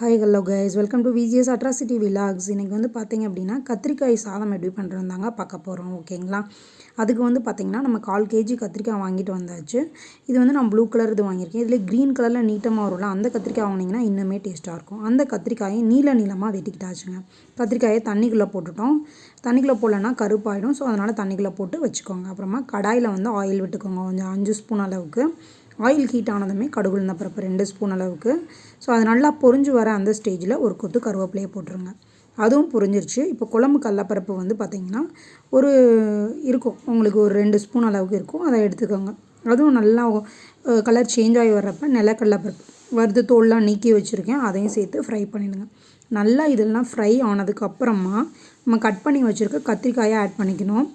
Hi hello guys, welcome to VGS atrocity vlogs. இன்றைக்கி வந்து பார்த்திங்க அப்படின்னா கத்திரிக்காய் சாதம் எப்படி பண்ணுறதாங்க பார்க்க போகிறோம். ஓகேங்களா? அதுக்கு வந்து பார்த்திங்கன்னா நம்ம 1/4 kg கத்திரிக்காய் வாங்கிட்டு வந்தாச்சு. இது வந்து நான் ப்ளூ கலர் இது வாங்கியிருக்கேன். இதில் க்ரீன் கலரில் நீட்டமாக வரும்ல, அந்த கத்திரிக்காய் வாங்கினீங்கன்னா இன்னுமே டேஸ்ட்டாக இருக்கும். அந்த கத்திரிக்காயை நீளமாக வெட்டிக்கிட்டாச்சுங்க. கத்திரிக்காயை தண்ணிக்குள்ளே போட்டுட்டோம். தண்ணிக்குள்ளே போடலன்னா கருப்பாயிடும். ஸோ அதனால் தண்ணிக்குள்ளே போட்டு வச்சுக்கோங்க. அப்புறமா கடாயில் வந்து ஆயில் விட்டுக்கோங்க. கொஞ்சம் 5 ஸ்பூன் அளவுக்கு. ஆயில் ஹீட் ஆனதுமே கடுகு உளுந்த பருப்பு 2 ஸ்பூன் அளவுக்கு. ஸோ அது நல்லா பொரிஞ்சு வர அந்த ஸ்டேஜில் ஒரு கொத்து கருவேப்பிலையை போட்டுருங்க. அதுவும் பொரிஞ்சிருச்சு. இப்போ குழம்பு கடலப்பருப்பு வந்து பார்த்திங்கன்னா ஒரு இருக்கும், உங்களுக்கு ஒரு 2 ஸ்பூன் அளவுக்கு இருக்கும். அதை எடுத்துக்கோங்க. அதுவும் நல்லா கலர் சேஞ்ச் ஆகி வர்றப்போ நிலக்கடலைப்பருப்பு வறுத்து தோல்லாம் நீக்கி வச்சுருக்கேன், அதையும் சேர்த்து ஃப்ரை பண்ணிடுங்க. நல்லா இதெல்லாம் ஃப்ரை ஆனதுக்கப்புறமா நம்ம கட் பண்ணி வச்சுருக்க கத்திரிக்காயை ஆட் பண்ணிக்கணும்.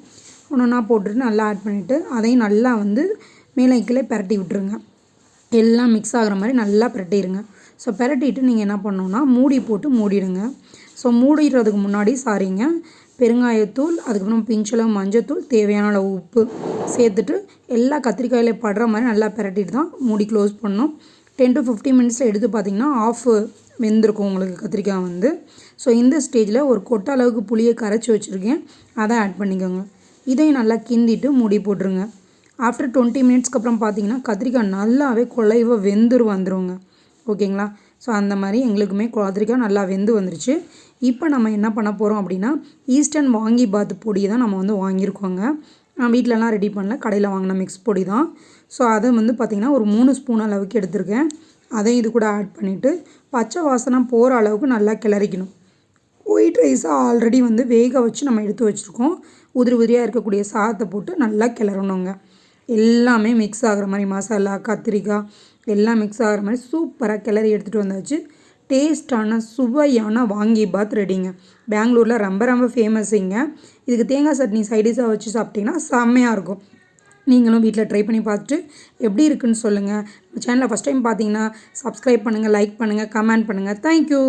ஒன்றா போட்டுட்டு நல்லா ஆட் பண்ணிவிட்டு அதையும் நல்லா வந்து மேலே கீழே பிரட்டி விட்டுருங்க. எல்லாம் மிக்ஸ் ஆகிற மாதிரி நல்லா பிரட்டிடுங்க. ஸோ பிரட்டிட்டு நீங்கள் என்ன பண்ணணுன்னா மூடி போட்டு மூடிடுங்க. ஸோ மூடிடுறதுக்கு முன்னாடி பெருங்காயத்தூள், அதுக்கப்புறம் பிஞ்சளவு மஞ்சத்தூள், தேவையான அளவு உப்பு சேர்த்துட்டு எல்லா கத்திரிக்காயில படுற மாதிரி நல்லா பிரட்டிட்டு தான் மூடி க்ளோஸ் பண்ணணும். 10 to 15 மினிட்ஸில் எடுத்து பார்த்திங்கன்னா ஆஃப் வெந்திருக்கும் உங்களுக்கு கத்திரிக்காய் வந்து. ஸோ இந்த ஸ்டேஜில் ஒரு கொட்டை அளவுக்கு புளியை கரைச்சி வச்சுருக்கேன், அதை ஆட் பண்ணிக்கோங்க. இதையும் நல்லா கிண்டிட்டு மூடி போட்டுருங்க. ஆஃப்டர் 20 மினிட்ஸ்க்கு அப்புறம் பார்த்தீங்கன்னா கத்திரிக்காய் நல்லாவே குழைவாக வந்துருங்க. ஓகேங்களா? ஸோ அந்த மாதிரி எங்களுக்குமே கத்திரிக்காய் நல்லா வெந்து வந்துருச்சு. இப்போ நம்ம என்ன பண்ண போகிறோம் அப்படின்னா ஈஸ்டர்ன் வாங்கிபாத் பொடி தான் நம்ம வந்து வாங்கியிருக்கோங்க. நான் வீட்டிலலாம் ரெடி பண்ணல, கடையில் வாங்கின மிக்ஸ் பொடி தான். ஸோ அதை வந்து பார்த்திங்கன்னா ஒரு 3 ஸ்பூன் அளவுக்கு எடுத்திருக்கேன். அதையும் இது கூட ஆட் பண்ணிவிட்டு பச்சை வாசனை போகிற அளவுக்கு நல்லா கிளறிக்கணும். ஒயிட் ரைஸை ஆல்ரெடி வந்து வேக வச்சு நம்ம எடுத்து வச்சுருக்கோம். உதிரியாக இருக்கக்கூடிய சாதத்தை போட்டு நல்லா கிளறணுங்க. எல்லாமே மிக்ஸ் ஆகிற மாதிரி மசாலா, கத்திரிக்காய் எல்லாம் மிக்ஸ் ஆகிற மாதிரி சூப்பராக கிளறி எடுத்துகிட்டு வந்தாச்சு. டேஸ்டான சுவையான வாங்கிபாத் ரெடிங்க. பெங்களூரில் ரொம்ப ஃபேமஸுங்க. இதுக்கு தேங்காய் சட்னி சைடிஷாக வச்சு சாப்பிட்டிங்கன்னா செம்மையாக இருக்கும். நீங்களும் வீட்டில் ட்ரை பண்ணி பார்த்துட்டு எப்படி இருக்குன்னு சொல்லுங்கள். சேனலை ஃபஸ்ட் டைம் பார்த்தீங்கன்னா சப்ஸ்கிரைப் பண்ணுங்கள், லைக் பண்ணுங்கள், கமெண்ட் பண்ணுங்கள். தேங்க்யூ.